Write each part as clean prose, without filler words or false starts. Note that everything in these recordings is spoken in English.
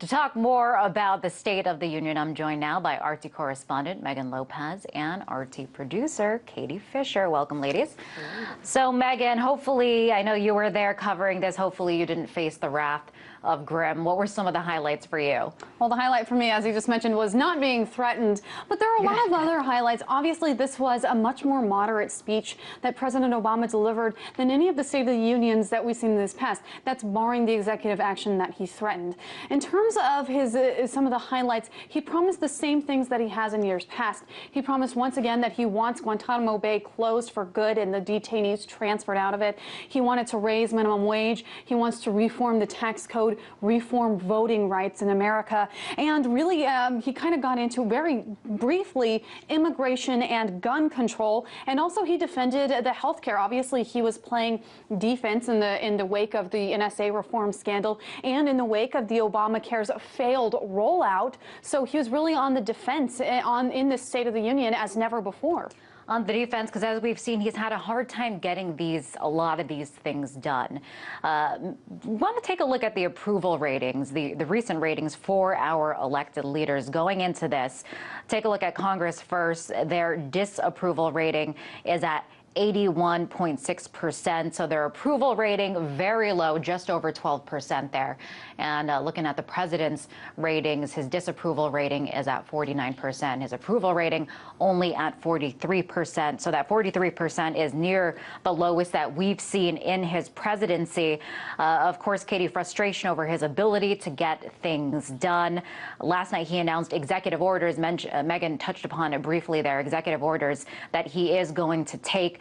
To talk more about the State of the Union, I'm joined now by RT correspondent Megan Lopez and RT producer Katie Fisher. Welcome, ladies. So, Megan, hopefully, I know you were there covering this. Hopefully, you didn't face the wrath of Grimm. What were some of the highlights for you? Well, the highlight for me, as you just mentioned, was not being threatened. But there are a lot of other highlights. Obviously, this was a much more moderate speech that President Obama delivered than any of the State of the Unions that we've seen in this past. That's barring the executive action that he threatened. In terms of his some of the highlights, he promised the same things that he has in years past. He promised once again that he wants Guantanamo Bay closed for good and the detainees transferred out of it. He wanted to raise minimum wage. He wants to reform the tax code, reform voting rights in America. And really, he kind of got into very briefly immigration and gun control. And also he defended the health care. Obviously, he was playing defense in the wake of the NSA reform scandal and in the wake of the Obamacare's failed rollout. So he was really on the defense in this State of the Union as never before. On the defense, because as we've seen, he's had a hard time getting a lot of these things done. Want to take a look at the approval ratings, the recent ratings for our elected leaders going into this. Take a look at Congress first. Their disapproval rating is at 81.6%. So their approval rating very low, just over 12% there. And looking at the president's ratings, his disapproval rating is at 49%. His approval rating only at 43%. So that 43% is near the lowest that we've seen in his presidency. Of course, Katie, frustration over his ability to get things done. Last night he announced executive orders. Megan touched upon it briefly there, executive orders that he is going to take.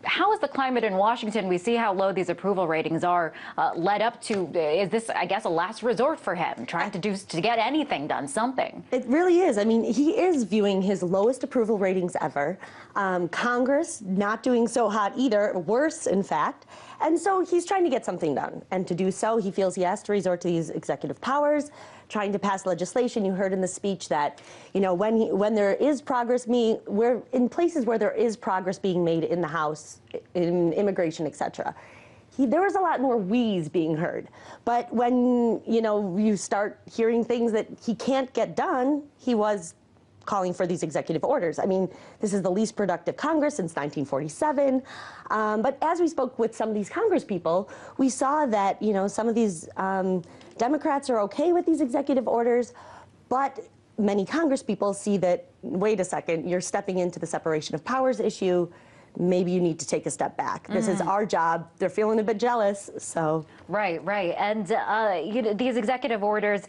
How is the climate in Washington? We see how low these approval ratings are led up to. Is this, I guess, a last resort for him, trying to get anything done, something? It really is. I mean, he is viewing his lowest approval ratings ever. Congress not doing so hot either, worse, in fact. And so he's trying to get something done. And to do so, he feels he has to resort to these executive powers, trying to pass legislation. You heard in the speech that, you know, when there is progress we're in places where there is progress being made in the House, in immigration, etc. There was a lot more wheeze being heard. But when, you know, you start hearing things that he can't get done, he was calling for these executive orders. I mean, this is the least productive Congress since 1947. But as we spoke with some of these Congress people, we saw that, you know, some of these Democrats are okay with these executive orders, but many Congress people see that, wait a second, you're stepping into the separation of powers issue. Maybe you need to take a step back. This is our job. They're feeling a bit jealous, so. Right. And you know, these executive orders,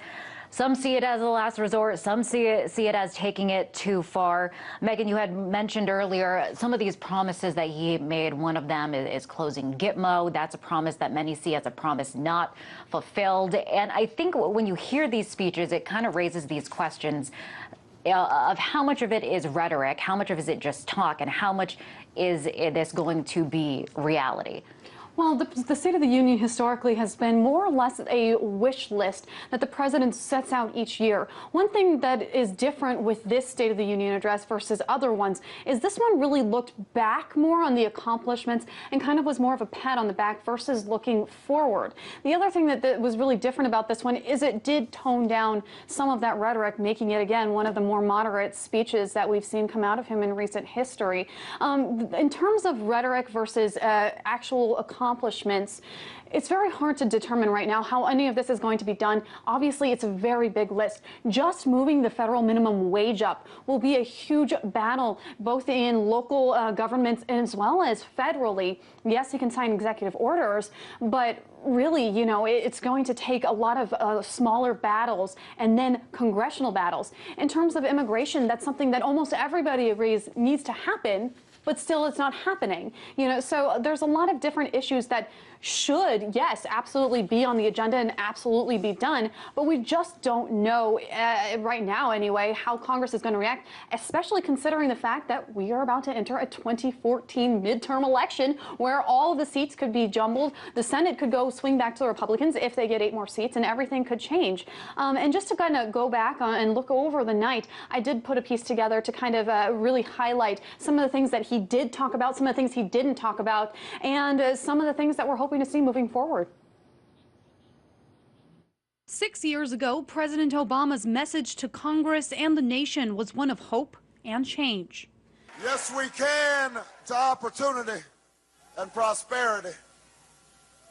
some see it as a last resort. Some see it as taking it too far. Megan, you had mentioned earlier some of these promises that he made. One of them is closing Gitmo. That's a promise that many see as a promise not fulfilled. And I think when you hear these speeches, it kind of raises these questions of how much of it is rhetoric, how much of it is just talk, and how much is this going to be reality? Well, the State of the Union historically has been more or less a wish list that the president sets out each year. One thing that is different with this State of the Union address versus other ones is this one really looked back more on the accomplishments and kind of was more of a pat on the back versus looking forward. The other thing that was really different about this one is it did tone down some of that rhetoric, making it, again, one of the more moderate speeches that we've seen come out of him in recent history. In terms of rhetoric versus actual accomplishments, it's very hard to determine right now how any of this is going to be done. Obviously, it's a very big list. Just moving the federal minimum wage up will be a huge battle, both in local governments as well as federally. Yes, he can sign executive orders, but really, you know, it's going to take a lot of smaller battles and then congressional battles. In terms of immigration, that's something that almost everybody agrees needs to happen, but still it's not happening. You know, so there's a lot of different issues that should, yes, absolutely be on the agenda and absolutely be done, but we just don't know right now anyway how Congress is going to react, especially considering the fact that we are about to enter a 2014 midterm election where all of the seats could be jumbled. The Senate could go swing back to the Republicans if they get 8 more seats, and everything could change. And just to kind of go back and look over the night, I did put a piece together to kind of really highlight some of the things that he did talk about, some of the things he didn't talk about, and some of the things that we're hoping to see moving forward. 6 years ago, President Obama's message to Congress and the nation was one of hope and change. Yes, we can to opportunity and prosperity.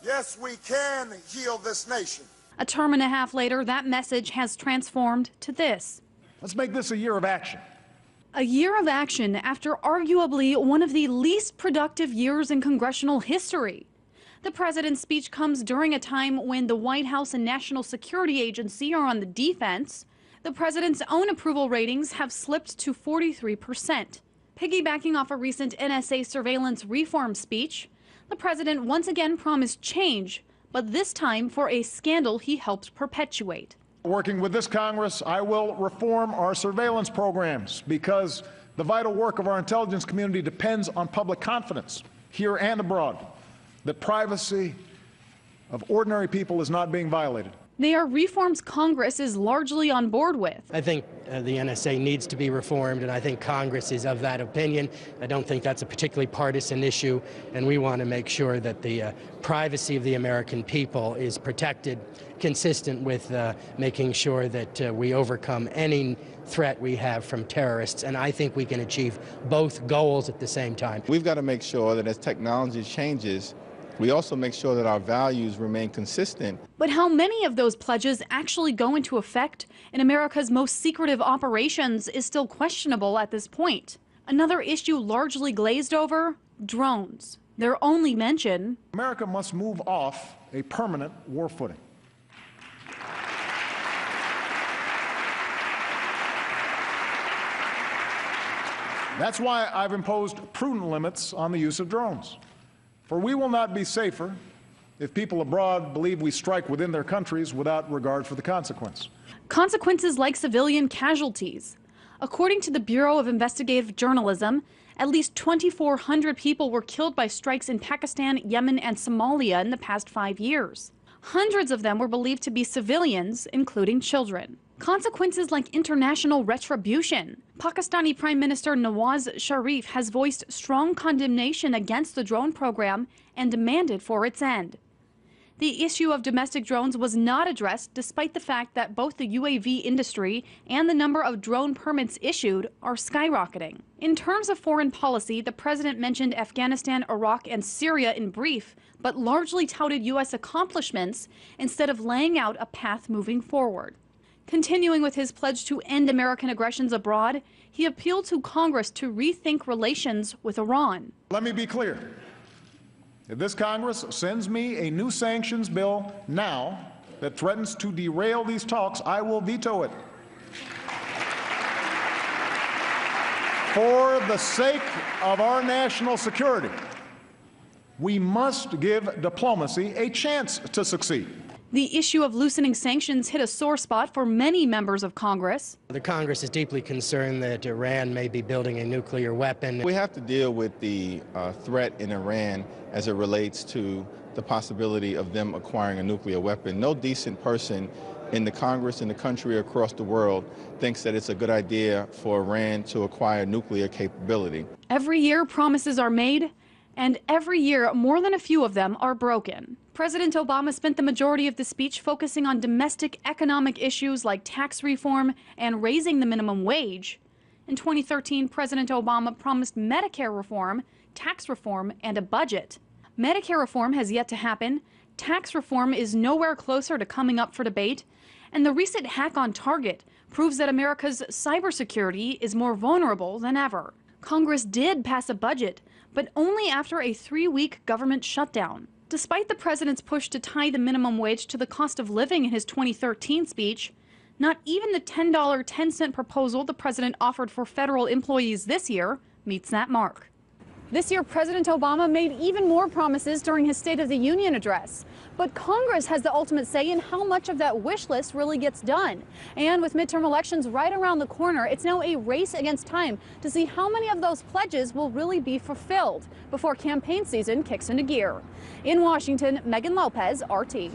Yes, we can heal this nation. A term and a half later, that message has transformed to this. Let's make this a year of action. A year of action after arguably one of the least productive years in congressional history. The president's speech comes during a time when the White House and National Security Agency are on the defense. The president's own approval ratings have slipped to 43%. Piggybacking off a recent NSA surveillance reform speech, the president once again promised change, but this time for a scandal he helped perpetuate. Working with this Congress, I will reform our surveillance programs because the vital work of our intelligence community depends on public confidence here and abroad that privacy of ordinary people is not being violated. They are reforms Congress is largely on board with. I think the NSA needs to be reformed, and I think Congress is of that opinion. I don't think that's a particularly partisan issue, and we want to make sure that the privacy of the American people is protected, consistent with making sure that we overcome any threat we have from terrorists, and I think we can achieve both goals at the same time. We've got to make sure that as technology changes, we also make sure that our values remain consistent. But how many of those pledges actually go into effect in America's most secretive operations is still questionable at this point. Another issue largely glazed over: drones. Their only mention: America must move off a permanent war footing. That's why I've imposed prudent limits on the use of drones. For we will not be safer if people abroad believe we strike within their countries without regard for the consequence. Consequences like civilian casualties. According to the Bureau of Investigative Journalism, at least 2,400 people were killed by strikes in Pakistan, Yemen, and Somalia in the past 5 years. Hundreds of them were believed to be civilians, including children. Consequences like international retribution. Pakistani Prime Minister Nawaz Sharif has voiced strong condemnation against the drone program and demanded for its end. The issue of domestic drones was not addressed despite the fact that both the UAV industry and the number of drone permits issued are skyrocketing. In terms of foreign policy, the president mentioned Afghanistan, Iraq, and Syria in brief, but largely touted U.S. accomplishments instead of laying out a path moving forward. Continuing with his pledge to end American aggressions abroad, he appealed to Congress to rethink relations with Iran. Let me be clear. If this Congress sends me a new sanctions bill now that threatens to derail these talks, I will veto it. For the sake of our national security, we must give diplomacy a chance to succeed. The issue of loosening sanctions hit a sore spot for many members of Congress. The Congress is deeply concerned that Iran may be building a nuclear weapon. We have to deal with the threat in Iran as it relates to the possibility of them acquiring a nuclear weapon. No decent person in the Congress, in the country, across the world thinks that it's a good idea for Iran to acquire nuclear capability. Every year, promises are made, and every year, more than a few of them are broken. President Obama spent the majority of the speech focusing on domestic economic issues like tax reform and raising the minimum wage. In 2013, President Obama promised Medicare reform, tax reform, and a budget. Medicare reform has yet to happen, tax reform is nowhere closer to coming up for debate, and the recent hack on Target proves that America's cybersecurity is more vulnerable than ever. Congress did pass a budget, but only after a 3-week government shutdown. Despite the president's push to tie the minimum wage to the cost of living in his 2013 speech, not even the $10.10 proposal the president offered for federal employees this year meets that mark. This year, President Obama made even more promises during his State of the Union address. But Congress has the ultimate say in how much of that wish list really gets done. And with midterm elections right around the corner, it's now a race against time to see how many of those pledges will really be fulfilled before campaign season kicks into gear. In Washington, Megan Lopez, RT.